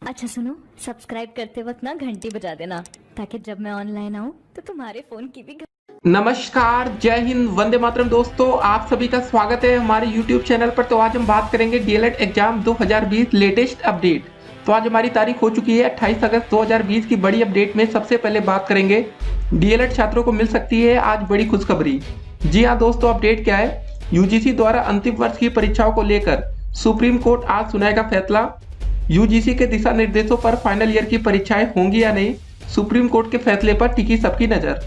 अच्छा सुनो, सब्सक्राइब करते वक्त ना घंटी बजा देना ताकि जब मैं ऑनलाइन आऊँ तो तुम्हारे फोन की भी नमस्कार, जय हिंद, वंदे मातरम। दोस्तों, आप सभी का स्वागत है हमारे YouTube चैनल पर। तो आज हम बात करेंगे डीएलएड एग्जाम 2020 लेटेस्ट अपडेट। तो आज हमारी तारीख हो चुकी है 28 अगस्त 2020 की बड़ी अपडेट में सबसे पहले बात करेंगे डीएलएड छात्रों को मिल सकती है आज बड़ी खुशखबरी। जी हाँ दोस्तों, अपडेट क्या है? यूजीसी द्वारा अंतिम वर्ष की परीक्षाओं को लेकर सुप्रीम कोर्ट आज सुनाएगा फैसला। यूजीसी के दिशा निर्देशों पर फाइनल ईयर की परीक्षाएं होंगी या नहीं, सुप्रीम कोर्ट के फैसले पर टिकी सबकी नजर।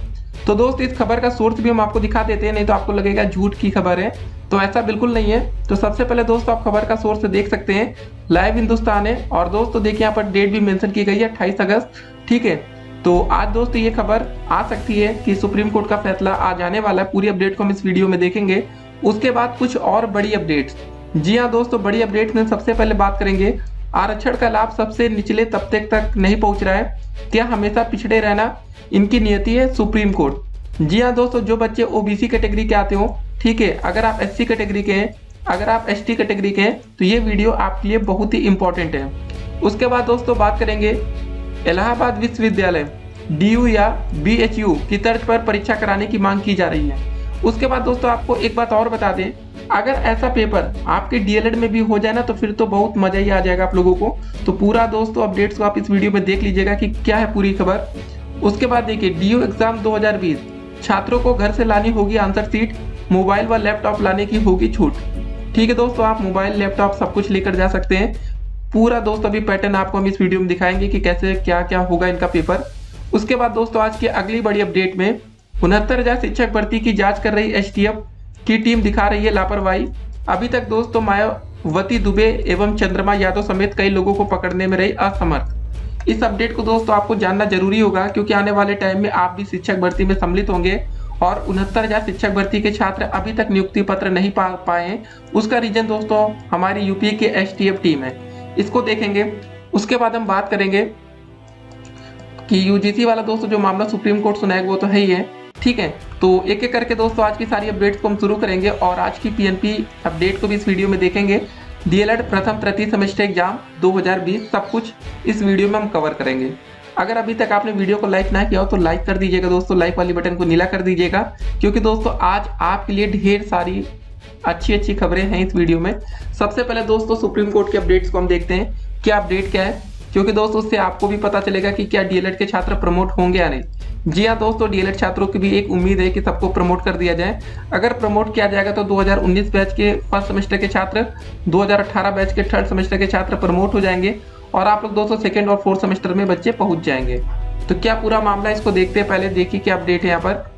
तो दोस्त, इस खबर का सोर्स भी हम आपको दिखा देते हैं, नहीं तो आपको लगेगा झूठ की खबर है, तो ऐसा बिल्कुल नहीं है। तो सबसे पहले दोस्तों, आप खबर का सोर्स देख सकते हैं, लाइव हिंदुस्तान है। और दोस्तों देखिए, यहाँ पर डेट भी मेंशन की गई है 28 अगस्त। ठीक है, तो आज दोस्तों ये खबर आ सकती है कि सुप्रीम कोर्ट का फैसला आ जाने वाला है। पूरी अपडेट को हम इस वीडियो में देखेंगे। उसके बाद कुछ और बड़ी अपडेट्स। जी हाँ दोस्तों, बड़ी अपडेट में सबसे पहले बात करेंगे, आरक्षण का लाभ सबसे निचले तबके तक नहीं पहुंच रहा है, क्या हमेशा पिछड़े रहना इनकी नियति है, सुप्रीम कोर्ट। जी हाँ दोस्तों, जो बच्चे ओबीसी कैटेगरी के आते हो, ठीक है, अगर आप एससी कैटेगरी के हैं, अगर आप एसटी कैटेगरी के हैं, तो ये वीडियो आपके लिए बहुत ही इंपॉर्टेंट है। उसके बाद दोस्तों बात करेंगे, इलाहाबाद विश्वविद्यालय डीयू या बीएचयू की तर्ज पर परीक्षा कराने की मांग की जा रही है। उसके बाद दोस्तों आपको एक बात और बता दें, अगर ऐसा पेपर आपके डीएलएड में भी हो जाए ना, तो फिर तो बहुत मजा ही आ जाएगा आप लोगों को। तो पूरा दोस्तों अपडेट्स को आप इस वीडियो में देख लीजिएगा कि क्या है पूरी खबर। उसके बाद देखिए, डीयू एग्जाम 2020 छात्रों को घर से लानी होगी आंसर शीट, मोबाइल व लैपटॉप लाने की होगी छूट। ठीक है दोस्तों, आप मोबाइल लैपटॉप सब कुछ लेकर जा सकते हैं। पूरा दोस्तों अभी पैटर्न आपको हम इस वीडियो में दिखाएंगे कि कैसे क्या क्या होगा इनका पेपर। उसके बाद दोस्तों आज की अगली बड़ी अपडेट में 69,000 शिक्षक भर्ती की जांच कर रही एसटीएफ की टीम दिखा रही है लापरवाही। अभी तक दोस्तों मायावती दुबे एवं चंद्रमा यादव समेत कई लोगों को पकड़ने में रही असमर्थ। इस अपडेट को दोस्तों आपको जानना जरूरी होगा, क्योंकि आने वाले टाइम में आप भी शिक्षक भर्ती में सम्मिलित होंगे और 69,000 शिक्षक भर्ती के छात्र अभी तक नियुक्ति पत्र नहीं पा पाए हैं। उसका रीजन दोस्तों हमारी यूपी के एसटीएफ टीम है, इसको देखेंगे। उसके बाद हम बात करेंगे कि यूजीसी वाला दोस्तों जो मामला सुप्रीम कोर्ट सुनाएगा वो तो है ही है। ठीक है, तो एक एक करके दोस्तों आज की सारी अपडेट्स को हम शुरू करेंगे और आज की पीएनपी अपडेट को भी इस वीडियो में देखेंगे। डीएलएड प्रथम तृतीय सेमेस्टर एग्जाम 2020 सब कुछ इस वीडियो में हम कवर करेंगे। अगर अभी तक आपने वीडियो को लाइक ना किया हो तो लाइक कर दीजिएगा दोस्तों, लाइक वाली बटन को नीला कर दीजिएगा, क्योंकि दोस्तों आज आपके लिए ढेर सारी अच्छी खबरें हैं इस वीडियो में। सबसे पहले दोस्तों सुप्रीम कोर्ट के अपडेट्स को हम देखते हैं, क्या अपडेट क्या है, क्योंकि दोस्तों उससे आपको भी पता चलेगा कि क्या डीएलएड के छात्र प्रमोट होंगे या नहीं। जी हाँ दोस्तों, डीएलएड छात्रों की भी एक उम्मीद है कि सबको प्रमोट कर दिया जाए। अगर प्रमोट किया जाएगा तो 2019 बैच के फर्स्ट सेमेस्टर के छात्र, 2018 बैच के थर्ड सेमेस्टर के छात्र प्रमोट हो जाएंगे और आप लोग दोस्तों सेकेंड और फोर्थ सेमेस्टर में बच्चे पहुंच जाएंगे। तो क्या पूरा मामला, इसको देखते हैं। पहले देखिए क्या अपडेट है यहाँ पर।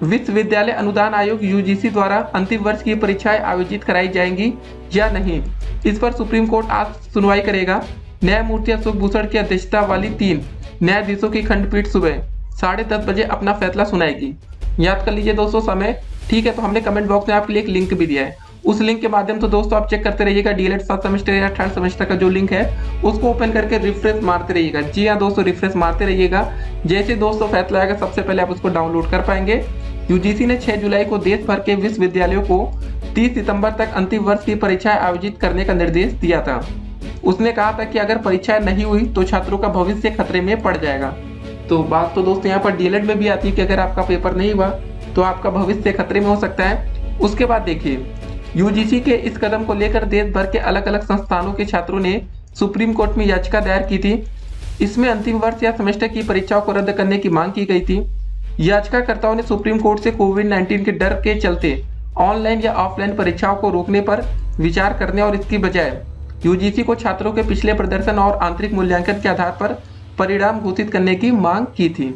विश्वविद्यालय अनुदान आयोग यूजीसी द्वारा अंतिम वर्ष की परीक्षाएं आयोजित कराई जाएंगी या नहीं, इस पर सुप्रीम कोर्ट आज सुनवाई करेगा। न्यायमूर्ति अशोक भूषण की अध्यक्षता वाली 3 न्यायाधीशों की खंडपीठ सुबह 10:30 बजे अपना फैसला सुनाएगी। याद कर लीजिए दोस्तों समय। ठीक है, तो हमने कमेंट बॉक्स में आपके लिए एक लिंक भी दिया है, उस लिंक के माध्यम से दोस्तों आप चेक करते रहिएगा। डीएलएड फर्स्ट सेमेस्टर या थर्ड सेमेस्टर का जो लिंक है उसको ओपन करके रिफ्रेश मारते रहिएगा। जी हाँ दोस्तों, रिफ्रेश मारते रहिएगा। जैसे दोस्तों फैसला आएगा सबसे पहले आप उसको डाउनलोड कर पाएंगे। यूजीसी ने 6 जुलाई को देश भर के विश्वविद्यालयों को 30 सितंबर तक अंतिम वर्ष की परीक्षाएं आयोजित करने का निर्देश दिया था। उसने कहा था कि अगर परीक्षाएं नहीं हुई तो छात्रों का भविष्य खतरे में पड़ जाएगा। तो बात तो दोस्तों यहाँ पर डीएलएड में भी आती है कि अगर आपका पेपर नहीं हुआ तो आपका भविष्य खतरे में हो सकता है। उसके बाद देखिए, यूजीसी के इस कदम को लेकर देश भर के अलग अलग संस्थानों के छात्रों ने सुप्रीम कोर्ट में याचिका दायर की थी। इसमें अंतिम वर्ष या सेमेस्टर की परीक्षाओं को रद्द करने की मांग की गई थी। याचिकाकर्ताओं ने सुप्रीम कोर्ट से कोविड-19 के डर के चलते ऑनलाइन या ऑफलाइन परीक्षाओं को रोकने पर विचार करने और इसकी बजाय यूजीसी को छात्रों के पिछले प्रदर्शन और आंतरिक मूल्यांकन के आधार पर परिणाम घोषित करने की मांग की थी।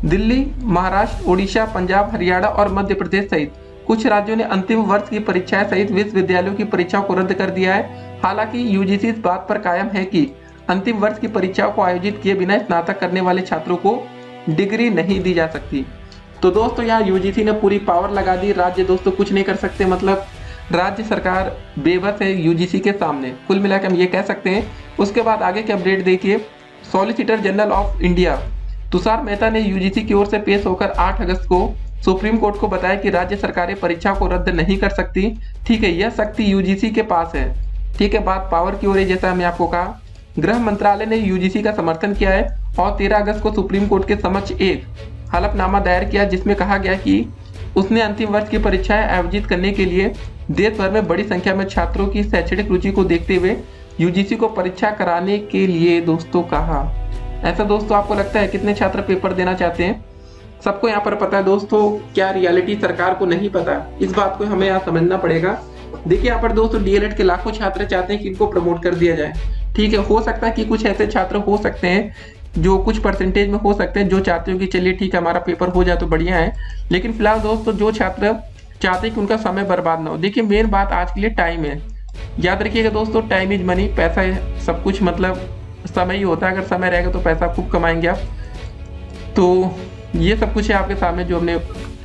दिल्ली, महाराष्ट्र, ओडिशा, पंजाब, हरियाणा और मध्य प्रदेश सहित कुछ राज्यों ने अंतिम वर्ष की परीक्षाएं सहित विश्वविद्यालयों की परीक्षाओं को रद्द कर दिया है। हालांकि यूजीसी इस बात पर कायम है कि अंतिम वर्ष की परीक्षाओं को आयोजित किए बिना स्नातक करने वाले छात्रों को डिग्री नहीं दी जा सकती। तो दोस्तों यहाँ यूजीसी ने पूरी पावर लगा दी, राज्य दोस्तों कुछ नहीं कर सकते, मतलब राज्य सरकार बेबस है यूजीसी के सामने, कुल मिलाकर हम ये कह सकते हैं। उसके बाद आगे के अपडेट देखिए। Solicitor general of India Tushar Mehta ने यूजीसी की ओर से पेश होकर 8 अगस्त को सुप्रीम कोर्ट को बताया कि राज्य सरकारें परीक्षा को रद्द नहीं कर सकती। ठीक है, यह शक्ति यूजीसी के पास है। ठीक है, बात पावर की हो रही है, जैसा हमने आपको कहा। गृह मंत्रालय ने यूजीसी का समर्थन किया है और 13 अगस्त को सुप्रीम कोर्ट के समक्ष एक हलफनामा दायर किया जिसमें कहा गया कि उसने अंतिम वर्ष की परीक्षाएं आयोजित करने के लिए देश भर में बड़ी संख्या में छात्रों की शैक्षणिक रुचि को देखते हुए यूजीसी को परीक्षा कराने के लिए दोस्तों कहा। ऐसा दोस्तों आपको लगता है कितने छात्र पेपर देना चाहते हैं? सबको यहाँ पर पता है दोस्तों, क्या रियलिटी सरकार को नहीं पता? इस बात को हमें यहाँ समझना पड़ेगा। देखिए यहाँ पर दोस्तों डीएलएड के लाखों छात्र चाहते हैं कि इनको प्रमोट कर दिया जाए। ठीक है, हो सकता है कि कुछ ऐसे छात्र हो सकते हैं जो कुछ परसेंटेज में हो सकते हैं जो चाहते हो कि चलिए ठीक है हमारा पेपर हो जाए तो बढ़िया है, लेकिन फिलहाल दोस्तों जो छात्र चाहते हैं कि उनका समय बर्बाद ना हो, देखिए मेन बात आज के लिए टाइम है। याद रखिएगा दोस्तों, टाइम इज मनी, पैसा सब कुछ मतलब समय ही होता है। अगर समय रहेगा तो पैसा खूब कमाएंगे आप। तो ये सब कुछ है आपके सामने जो हमने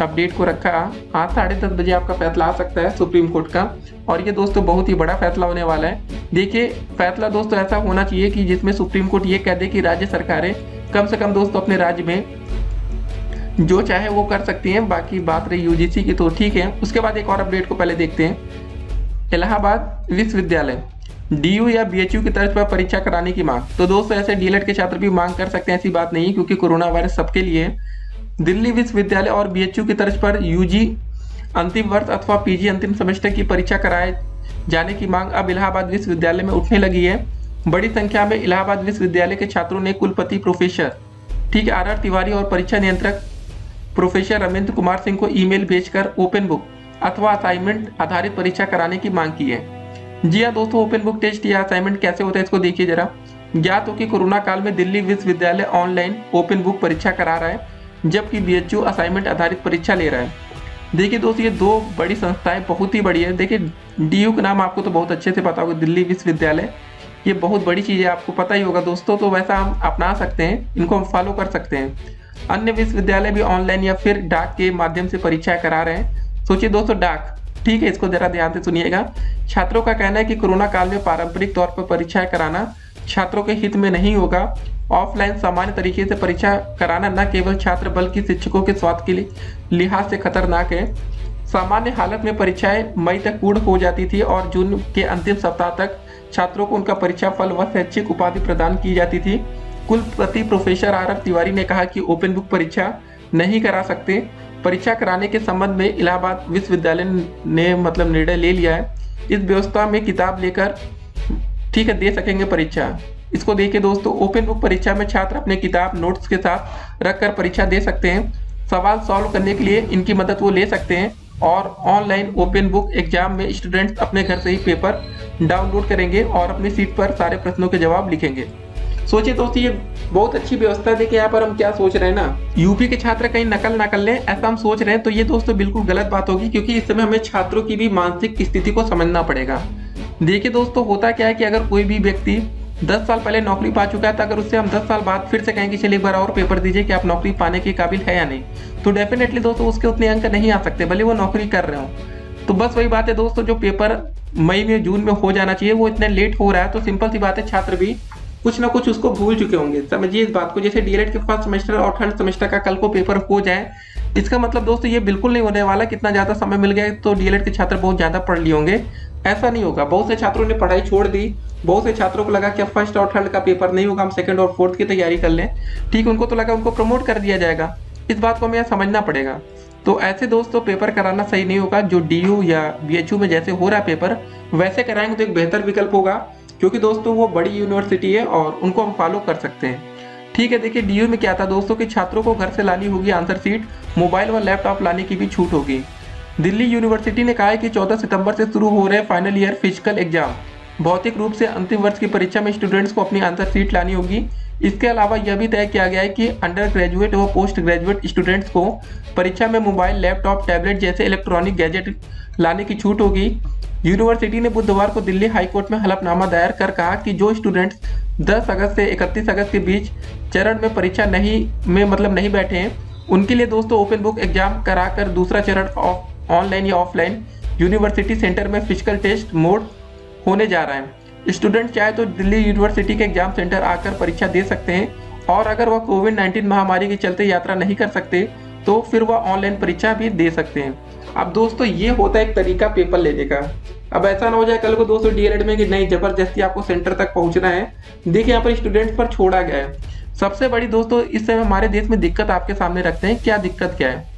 अपडेट को रखा। आज 10:30 बजे आपका फैसला आ सकता है सुप्रीम कोर्ट का, और ये दोस्तों बहुत ही बड़ा फैसला होने वाला है। देखिए फैसला दोस्तों ऐसा होना चाहिए कि जिसमें सुप्रीम कोर्ट ये कह दे कि राज्य सरकारें कम से कम दोस्तों अपने राज्य में जो चाहे वो कर सकती हैं। बाकी बात रही यूजीसी की तो ठीक है। उसके बाद एक और अपडेट को पहले देखते हैं। इलाहाबाद विश्वविद्यालय डीयू या बीएचयू की तर्ज पर परीक्षा कराने की मांग। तो दोस्तों ऐसे डीएलएड के छात्र भी मांग कर सकते हैं, ऐसी बात नहीं, क्योंकि कोरोना वायरस सबके लिए। दिल्ली विश्वविद्यालय और बीएचयू की तर्ज पर यूजी अंतिम वर्ष अथवा पीजी अंतिम सेमेस्टर की परीक्षा कराए जाने की मांग अब इलाहाबाद विश्वविद्यालय में उठने लगी है। बड़ी संख्या में इलाहाबाद विश्वविद्यालय के छात्रों ने कुलपति प्रोफेसर ठीक आर तिवारी और परीक्षा नियंत्रक प्रोफेसर रमेंद्र कुमार सिंह को ईमेल भेजकर ओपन बुक अथवा असाइनमेंट आधारित परीक्षा कराने की मांग की है। जी हाँ दोस्तों, ओपन बुक टेस्ट या असाइनमेंट कैसे होता है इसको देखिए जरा। ज्ञात हो कि कोरोना काल में दिल्ली विश्वविद्यालय ऑनलाइन ओपन बुक परीक्षा करा रहा है, जबकि बीएचयू असाइनमेंट आधारित परीक्षा ले रहा है। देखिए दोस्तों ये दो बड़ी संस्थाएं बहुत ही बड़ी है। देखिए डीयू का नाम आपको तो बहुत अच्छे से पता होगा, दिल्ली विश्वविद्यालय, ये बहुत बड़ी चीज़ है, आपको पता ही होगा दोस्तों। तो वैसा हम अपना सकते हैं, इनको हम फॉलो कर सकते हैं। अन्य विश्वविद्यालय भी ऑनलाइन या फिर डाक के माध्यम से परीक्षाएं करा रहे हैं। सोचिए दोस्तों डाक, ठीक है, इसको जरा ध्यान से सुनिएगा। छात्रों का कहना है कि कोरोना काल में पारंपरिक तौर पर परीक्षाएं कराना छात्रों के हित में नहीं होगा। ऑफलाइन सामान्य तरीके से परीक्षा कराना न केवल छात्र बल्कि शिक्षकों के स्वास्थ्य के लिहाज से खतरनाक है। सामान्य हालत में परीक्षाएं मई तक पूर्ण हो जाती थी और जून के अंतिम सप्ताह तक छात्रों को उनका परीक्षा फल व शैक्षिक उपाधि प्रदान की जाती थी। कुलपति प्रोफेसर आर तिवारी ने कहा कि ओपन बुक परीक्षा नहीं करा सकते। परीक्षा कराने के संबंध में इलाहाबाद विश्वविद्यालय ने मतलब निर्णय ले लिया है। इस व्यवस्था में किताब लेकर ठीक है दे सकेंगे परीक्षा। इसको देखिए दोस्तों, ओपन बुक परीक्षा में छात्र अपने किताब नोट्स के साथ रखकर परीक्षा दे सकते हैं। सवाल सॉल्व करने के लिए इनकी मदद वो ले सकते हैं और ऑनलाइन ओपन बुक एग्जाम में स्टूडेंट्स अपने घर से ही पेपर डाउनलोड करेंगे और अपनी सीट पर सारे प्रश्नों के जवाब लिखेंगे। सोचिए दोस्तों ये बहुत अच्छी व्यवस्था है। देखिए यहाँ पर हम क्या सोच रहे हैं ना, यूपी के छात्र कहीं नकल ना कर लें, ऐसा हम सोच रहे हैं, तो ये दोस्तों बिल्कुल गलत बात होगी, क्योंकि इस समय हमें छात्रों की भी मानसिक स्थिति को समझना पड़ेगा। देखिए दोस्तों होता क्या है कि अगर कोई भी व्यक्ति 10 साल पहले नौकरी पा चुका है, तो अगर उससे हम 10 साल बाद फिर से कहें कि चलिए एक बार और पेपर दीजिए कि आप नौकरी पाने के काबिल है या नहीं, तो डेफिनेटली दोस्तों उसके उतने अंक नहीं आ सकते, भले वो नौकरी कर रहे हो। तो बस वही बात है दोस्तों, जो पेपर मई में जून में हो जाना चाहिए वो इतने लेट हो रहा है, तो सिंपल सी बात है छात्र भी कुछ ना कुछ उसको भूल चुके होंगे। समझिए इस बात को, जैसे डीएलएड के फर्स्ट सेमेस्टर और थर्ड सेमेस्टर का कल को पेपर हो जाए, इसका मतलब दोस्तों ये बिल्कुल नहीं होने वाला कितना ज़्यादा समय मिल गया तो डीएलएड के छात्र बहुत ज़्यादा पढ़ लिए होंगे। ऐसा नहीं होगा। बहुत से छात्रों ने पढ़ाई छोड़ दी, बहुत से छात्रों को लगा कि अब फर्स्ट और थर्ड का पेपर नहीं होगा, हम सेकंड और फोर्थ की तैयारी कर लें। ठीक, उनको तो लगा उनको प्रमोट कर दिया जाएगा। इस बात को हमें यहाँ समझना पड़ेगा। तो ऐसे दोस्तों पेपर कराना सही नहीं होगा। जो डीयू या बीएचयू में जैसे हो रहा है पेपर, वैसे कराएंगे तो एक बेहतर विकल्प होगा, क्योंकि दोस्तों वो बड़ी यूनिवर्सिटी है और उनको हम फॉलो कर सकते हैं। ठीक है, देखिए डीयू में क्या था दोस्तों कि छात्रों को घर से लानी होगी आंसर शीट, मोबाइल व लैपटॉप लाने की भी छूट होगी। दिल्ली यूनिवर्सिटी ने कहा है कि 14 सितंबर से शुरू हो रहे फाइनल ईयर फिजिकल एग्जाम भौतिक रूप से अंतिम वर्ष की परीक्षा में स्टूडेंट्स को अपनी आंसर शीट लानी होगी। इसके अलावा यह भी तय किया गया है कि अंडर ग्रेजुएट व पोस्ट ग्रेजुएट स्टूडेंट्स को परीक्षा में मोबाइल, लैपटॉप, टैबलेट जैसे इलेक्ट्रॉनिक गैजेट लाने की छूट होगी। यूनिवर्सिटी ने बुधवार को दिल्ली हाईकोर्ट में हलफनामा दायर कर कहा कि जो स्टूडेंट्स 10 अगस्त से 31 अगस्त के बीच चरण में परीक्षा नहीं बैठे हैं, उनके लिए दोस्तों ओपन बुक एग्जाम कराकर दूसरा चरण ऑनलाइन या ऑफलाइन यूनिवर्सिटी सेंटर में फिजिकल टेस्ट मोड होने जा रहा है। स्टूडेंट चाहे तो दिल्ली यूनिवर्सिटी के एग्जाम सेंटर आकर परीक्षा दे सकते हैं, और अगर वह कोविड-19 महामारी के चलते यात्रा नहीं कर सकते तो फिर वह ऑनलाइन परीक्षा भी दे सकते हैं। अब दोस्तों ये होता है एक तरीका पेपर लेने का। अब ऐसा ना हो जाए कल को दोस्तों डीएलएड में कि नहीं जबरदस्ती आपको सेंटर तक पहुंचना है। देखिए यहाँ पर स्टूडेंट्स पर छोड़ा गया है। सबसे बड़ी दोस्तों इस समय हमारे देश में दिक्कत आपके सामने रखते हैं, क्या दिक्कत क्या है।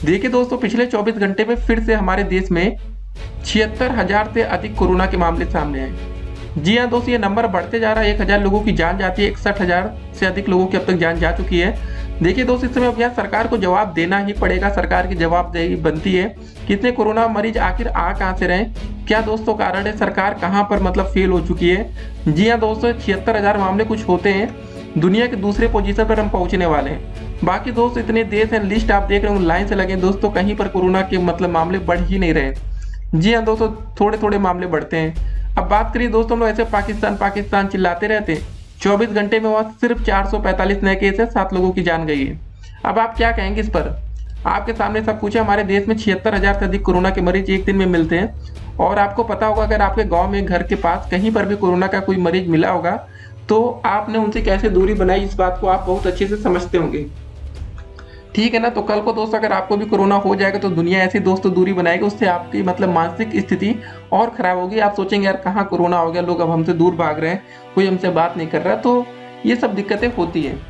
देखिए दोस्तों पिछले 24 घंटे में फिर से हमारे देश में 76,000 से अधिक कोरोना के मामले सामने आए। जी हाँ दोस्तों ये नंबर बढ़ते जा रहा है, 1,000 लोगों की जान जाती है, 61,000 से अधिक लोगों की अब तक जान जा चुकी है। देखिए दोस्तों इस समय अब यहाँ सरकार को जवाब देना ही पड़ेगा, सरकार की जवाबदेही बनती है। कितने कोरोना मरीज आखिर आ कहाँ से रहे, क्या दोस्तों कारण है, सरकार कहाँ पर मतलब फेल हो चुकी है। जी हाँ दोस्तों 76,000 मामले कुछ होते हैं, दुनिया के दूसरे पोजीशन पर हम पहुंचने वाले हैं। बाकी दोस्तों इतने देश हैं, लिस्ट आप देख रहे हो लाइन से लगे दोस्तों, कहीं पर कोरोना के मतलब मामले बढ़ ही नहीं रहे। जी हाँ दोस्तों थोड़े थोड़े मामले बढ़ते हैं। अब बात करिए दोस्तों हम लोग ऐसे पाकिस्तान पाकिस्तान चिल्लाते रहते हैं, 24 घंटे में वहाँ सिर्फ 445 नए केस है, 7 लोगों की जान गई है। अब आप क्या कहेंगे इस पर, आपके सामने सब कुछ है। हमारे देश में 76,000 से अधिक कोरोना के मरीज एक दिन में मिलते हैं। और आपको पता होगा अगर आपके गाँव में घर के पास कहीं पर भी कोरोना का कोई मरीज मिला होगा तो आपने उनसे कैसे दूरी बनाई, इस बात को आप बहुत अच्छे से समझते होंगे, ठीक है ना। तो कल को दोस्तों अगर आपको भी कोरोना हो जाएगा तो दुनिया ऐसी दोस्तों दूरी बनाएगी, उससे आपकी मतलब मानसिक स्थिति और खराब होगी। आप सोचेंगे यार कहाँ कोरोना हो गया, लोग अब हमसे दूर भाग रहे हैं, कोई हमसे बात नहीं कर रहा, तो ये सब दिक्कतें होती हैं।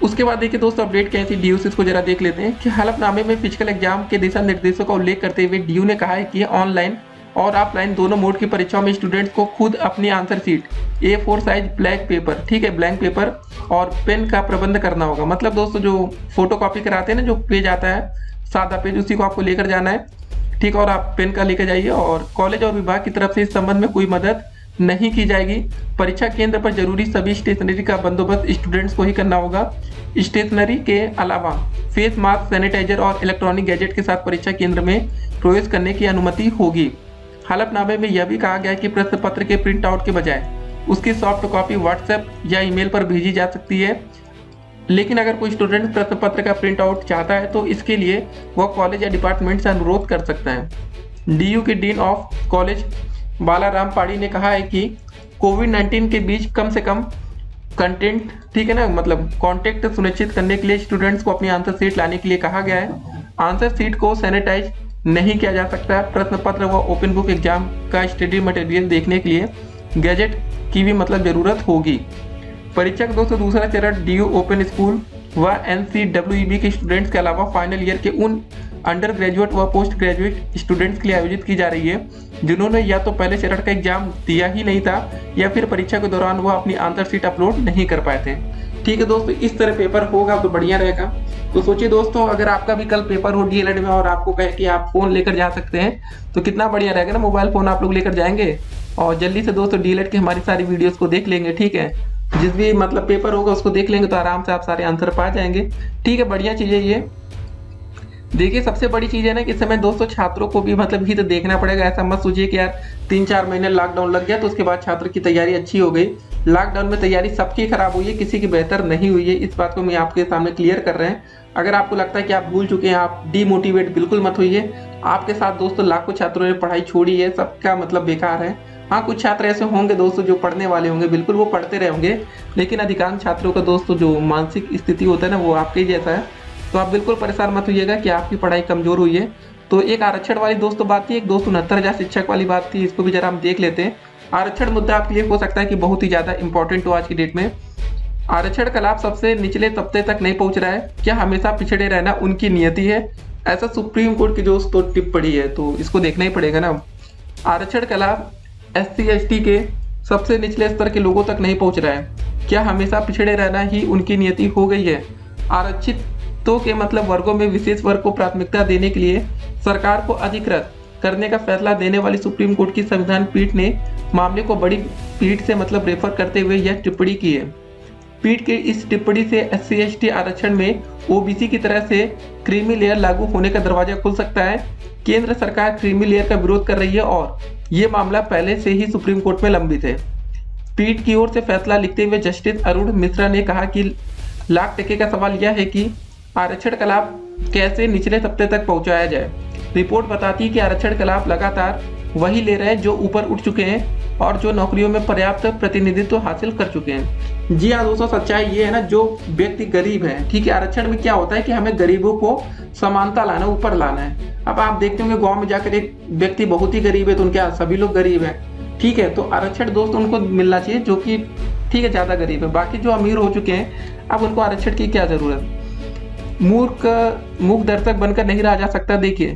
उसके बाद देखिए दोस्तों अपडेट कैसी डीयू से इसको जरा देख लेते हैं कि हलफनामे में फिजिकल एग्जाम के दिशा निर्देशों का उल्लेख करते हुए डीयू ने कहा है कि ऑनलाइन और ऑफलाइन दोनों मोड की परीक्षाओं में स्टूडेंट्स को खुद अपनी answer sheet A4 size black pepper, ठीक है, ब्लैंक पेपर और पेन का प्रबंध करना होगा। मतलब दोस्तों जो फोटो कॉपी कराते हैं ना, जो पेज आता है सादा पेज, उसी को आपको लेकर जाना है, ठीक है, और आप पेन का लेकर जाइए। और कॉलेज और विभाग की तरफ से इस संबंध में कोई मदद नहीं की जाएगी। परीक्षा केंद्र पर जरूरी सभी स्टेशनरी का बंदोबस्त स्टूडेंट्स को ही करना होगा। स्टेशनरी के अलावा फेस मास्क, सैनिटाइजर और इलेक्ट्रॉनिक गैजेट के साथ परीक्षा केंद्र में प्रवेश करने की अनुमति होगी। हलफनामे में यह भी कहा गया है कि प्रश्न पत्र के प्रिंट आउट के बजाय उसकी सॉफ्ट कॉपी व्हाट्सएप या ईमेल पर भेजी जा सकती है। लेकिन अगर कोई स्टूडेंट प्रश्न पत्र का प्रिंट आउट चाहता है तो इसके लिए वह कॉलेज या डिपार्टमेंट से अनुरोध कर सकता है। डीयू के डीन ऑफ कॉलेज बालाराम पाड़ी ने कहा है कि कोविड-19 के बीच कम से कम कंटेंट, ठीक है ना, मतलब कॉन्टेक्ट सुनिश्चित करने के लिए स्टूडेंट्स को अपनी आंसर शीट लाने के लिए कहा गया है। आंसर शीट को सैनिटाइज नहीं किया जा सकता। प्रश्न पत्र व ओपन बुक एग्जाम का स्टडी मटेरियल देखने के लिए गैजेट की भी मतलब जरूरत होगी। परीक्षा का दोस्तों दूसरा चरण डीयू ओपन स्कूल व NCWEB के स्टूडेंट्स के अलावा फाइनल ईयर के उन अंडर ग्रेजुएट व पोस्ट ग्रेजुएट स्टूडेंट्स के लिए आयोजित की जा रही है जिन्होंने या तो पहले चरण का एग्जाम दिया ही नहीं था या फिर परीक्षा के दौरान वह अपनी आंसर शीट अपलोड नहीं कर पाए थे। ठीक है दोस्तों, इस तरह पेपर होगा तो बढ़िया रहेगा। तो सोचिए दोस्तों अगर आपका भी कल पेपर हो डीएलएड में और आपको कहे कि आप फोन लेकर जा सकते हैं तो कितना बढ़िया रहेगा ना, मोबाइल फोन आप लोग लेकर जाएंगे और जल्दी से दोस्तों डीएलएड की हमारी सारी वीडियोस को देख लेंगे, ठीक है, जिस भी मतलब पेपर होगा उसको देख लेंगे तो आराम से आप सारे आंसर पा जाएंगे। ठीक है, बढ़िया चीज़ है ये। देखिए सबसे बड़ी चीज़ है ना कि इस समय दोस्तों छात्रों को भी मतलब हित देखना पड़ेगा। ऐसा मत सोचिए कि यार 3-4 महीने लॉकडाउन लग गया तो उसके बाद छात्र की तैयारी अच्छी हो गई। लॉकडाउन में तैयारी सबकी खराब हुई है, किसी की बेहतर नहीं हुई है। इस बात को मैं आपके सामने क्लियर कर रहे हैं। अगर आपको लगता है कि आप भूल चुके हैं, आप डीमोटिवेट बिल्कुल मत होइए। आपके साथ दोस्तों लाखों छात्रों ने पढ़ाई छोड़ी है, सबका मतलब बेकार है। हाँ, कुछ छात्र ऐसे होंगे दोस्तों जो पढ़ने वाले होंगे, बिल्कुल वो पढ़ते रहे होंगे, लेकिन अधिकांश छात्रों का दोस्तों जो मानसिक स्थिति होता है ना वो आपके जैसा है। तो आप बिल्कुल परेशान मत होइएगा कि आपकी पढ़ाई कमजोर हुई है। तो एक आरक्षण वाली दोस्तों बात थी, एक 269,000 शिक्षक वाली बात थी, इसको भी जरा हम देख लेते हैं। आरक्षण मुद्दा आपके लिए हो सकता है कि बहुत ही ज्यादा इंपॉर्टेंट हो आज की डेट में। आरक्षण का लाभ सबसे निचले तबके तक नहीं पहुंच रहा है, क्या हमेशा पिछड़े रहना उनकी नियति है? ऐसा सुप्रीम कोर्ट की दोस्तों टिप्पणी है, तो इसको देखना ही पड़ेगा ना। आरक्षण का लाभ SC/ST के सबसे निचले स्तर के लोगों तक नहीं पहुंच रहा है, क्या हमेशा पिछड़े रहना ही उनकी नियति हो गई है? आरक्षितों के मतलब वर्गों में विशेष वर्ग को प्राथमिकता देने के लिए सरकार को अधिकृत करने का फैसला देने वाली सुप्रीम कोर्ट की संविधान पीठ ने मामले को बड़ी पीठ से मतलब रेफर करते हुए यह टिप्पणी की है। पीठ के इस टिप्पणी से SC/ST आरक्षण में OBC की तरह से क्रीमी लेयर लागू होने का दरवाजा खुल सकता है। केंद्र सरकार क्रीमी लेयर का विरोध कर रही है और ये मामला पहले से ही सुप्रीम कोर्ट में लंबित है। पीठ की ओर से फैसला लिखते हुए जस्टिस अरुण मिश्रा ने कहा कि लाख टके का सवाल यह है कि आरक्षण का लाभ कैसे निचले तबके तक पहुंचाया जाए। रिपोर्ट बताती है कि आरक्षण का लाभ लगातार वही ले रहे हैं जो ऊपर उठ चुके हैं और जो नौकरियों में पर्याप्त प्रतिनिधित्व हासिल कर चुके हैं। जी हाँ दोस्तों, सच्चाई ये है ना, जो व्यक्ति गरीब है, ठीक है, आरक्षण में क्या होता है कि हमें गरीबों को समानता लाना, ऊपर लाना है। अब आप देखते होंगे गाँव में जाकर एक व्यक्ति बहुत ही गरीब है तो उनके सभी लोग गरीब है, ठीक है, तो आरक्षण दोस्तों उनको मिलना चाहिए जो कि ठीक है ज़्यादा गरीब है। बाकी जो अमीर हो चुके हैं अब उनको आरक्षण की क्या जरूरत। मूक दर्शक बनकर नहीं रहा जा सकता। देखिए,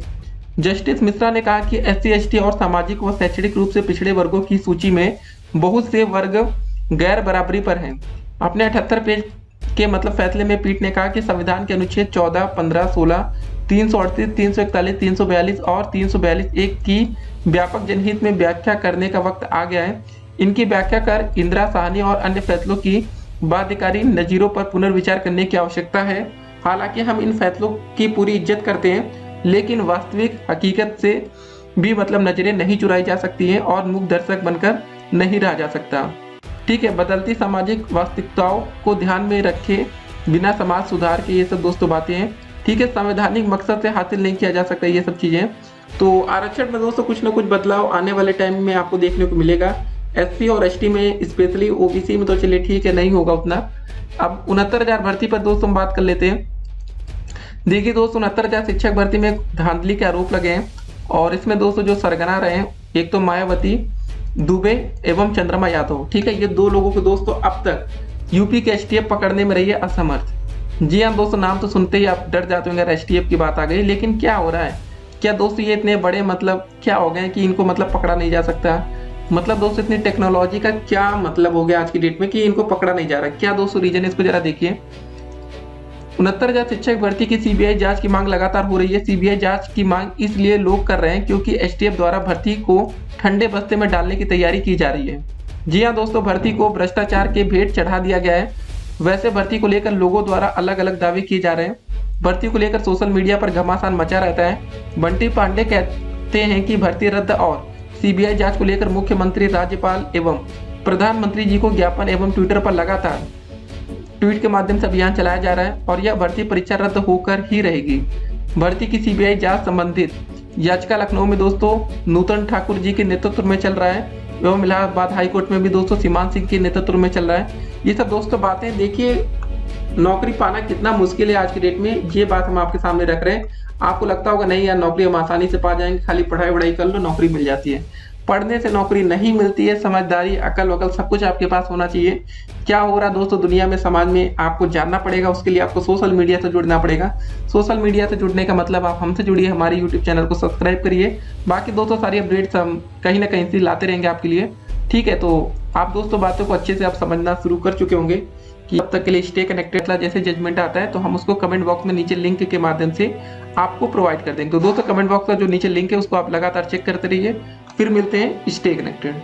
जस्टिस मिश्रा ने कहा कि SC/ST और सामाजिक व शैक्षणिक रूप से पिछड़े वर्गों की सूची में बहुत से वर्ग गैर बराबरी पर हैं। अपने 78 पेज के मतलब फैसले में पीठ ने कहा कि संविधान के अनुच्छेद 14, 15, 16, 338, 341, 342 और 342(1) की व्यापक जनहित में व्याख्या करने का वक्त आ गया है। इनकी व्याख्या कर इंदिरा साहनी और अन्य फैसलों की बाध्यकारी नजीरों पर पुनर्विचार करने की आवश्यकता है। हालांकि हम इन फैसलों की पूरी इज्जत करते हैं, लेकिन वास्तविक हकीकत से भी मतलब नजरें नहीं चुराई जा सकती हैं और मूक दर्शक बनकर नहीं रहा जा सकता। ठीक है, बदलती सामाजिक वास्तविकताओं को ध्यान में रखे बिना समाज सुधार के ये सब दोस्तों बातें हैं। ठीक है, संवैधानिक मकसद से हासिल नहीं किया जा सकता ये सब चीजें। तो आरक्षण में दोस्तों कुछ ना कुछ बदलाव आने वाले टाइम में आपको देखने को मिलेगा। SC और ST में, स्पेशली OBC में तो चलिए ठीक है, नहीं होगा उतना। अब 69,000 भर्ती पर दोस्तों हम बात कर लेते हैं। देखिए दोस्तों, 69,000 शिक्षक भर्ती में धांधली के आरोप लगे हैं और इसमें दोस्तों जो सरगना रहे हैं, एक तो मायावती दुबे एवं चंद्रमा यादव। ठीक है, ये दो लोगों को दोस्तों अब तक यूपी के STF पकड़ने में रही है असमर्थ। जी हाँ दोस्तों, नाम तो सुनते ही आप डर जाते होंगे, STF की बात आ गई। लेकिन क्या हो रहा है, क्या दोस्तों ये इतने बड़े मतलब क्या हो गए कि इनको मतलब पकड़ा नहीं जा सकता। मतलब दोस्तों इतनी टेक्नोलॉजी का क्या मतलब हो गया आज की डेट में कि इनको पकड़ा नहीं जा रहा। क्या दोस्तों रीजन है, इसको जरा देखिए। 69,000 शिक्षक भर्ती की CBI जांच की मांग लगातार हो रही है। CBI जांच की मांग इसलिए लोग कर रहे हैं क्योंकि STF द्वारा भर्ती को ठंडे बस्ते में डालने की तैयारी की जा रही है। जी हाँ दोस्तों, भर्ती को भ्रष्टाचार के भेंट चढ़ा दिया गया है। वैसे भर्ती को लेकर लोगों द्वारा अलग अलग दावे किए जा रहे हैं। भर्ती को लेकर सोशल मीडिया पर घमासान मचा रहता है। बंटी पांडे कहते हैं कि भर्ती रद्द और CBI जांच को लेकर मुख्यमंत्री, राज्यपाल एवं प्रधानमंत्री जी को ज्ञापन एवं ट्विटर पर लगातार ट्वीट के माध्यम से अभियान चलाया जा रहा है और यह भर्ती परीक्षा रद्द होकर ही रहेगी। भर्ती की CBI जांच संबंधित याचिका लखनऊ में दोस्तों नूतन ठाकुर जी के नेतृत्व में चल रहा है एवं इलाहाबाद हाईकोर्ट में भी दोस्तों सीमान सिंह के नेतृत्व में चल रहा है। ये सब दोस्तों बातें, देखिए नौकरी पाना कितना मुश्किल है आज की डेट में, ये बात हम आपके सामने रख रहे हैं। आपको लगता होगा नहीं यार नौकरी हम आसानी से पा जाएंगे, खाली पढ़ाई वढ़ाई कर लो नौकरी मिल जाती है। पढ़ने से नौकरी नहीं मिलती है, समझदारी, अकल वकल सब कुछ आपके पास होना चाहिए। क्या हो रहा है दोस्तों दुनिया में, समाज में, आपको जानना पड़ेगा। उसके लिए आपको सोशल मीडिया से जुड़ना पड़ेगा। सोशल मीडिया से जुड़ने का मतलब आप हमसे जुड़िए, हमारे यूट्यूब चैनल को सब्सक्राइब करिए। बाकी दोस्तों सारी अपडेट्स हम कहीं ना कहीं से लाते रहेंगे आपके लिए। ठीक है, तो आप दोस्तों बातों को अच्छे से आप समझना शुरू कर चुके होंगे कि अब तक के लिए स्टे कनेक्टेड जैसे जजमेंट आता है तो हम उसको कमेंट बॉक्स में नीचे लिंक के माध्यम से आपको प्रोवाइड कर देंगे। तो दोस्तों कमेंट बॉक्स का जो नीचे लिंक है उसको आप लगातार चेक करते रहिए। फिर मिलते हैं, स्टे कनेक्टेड।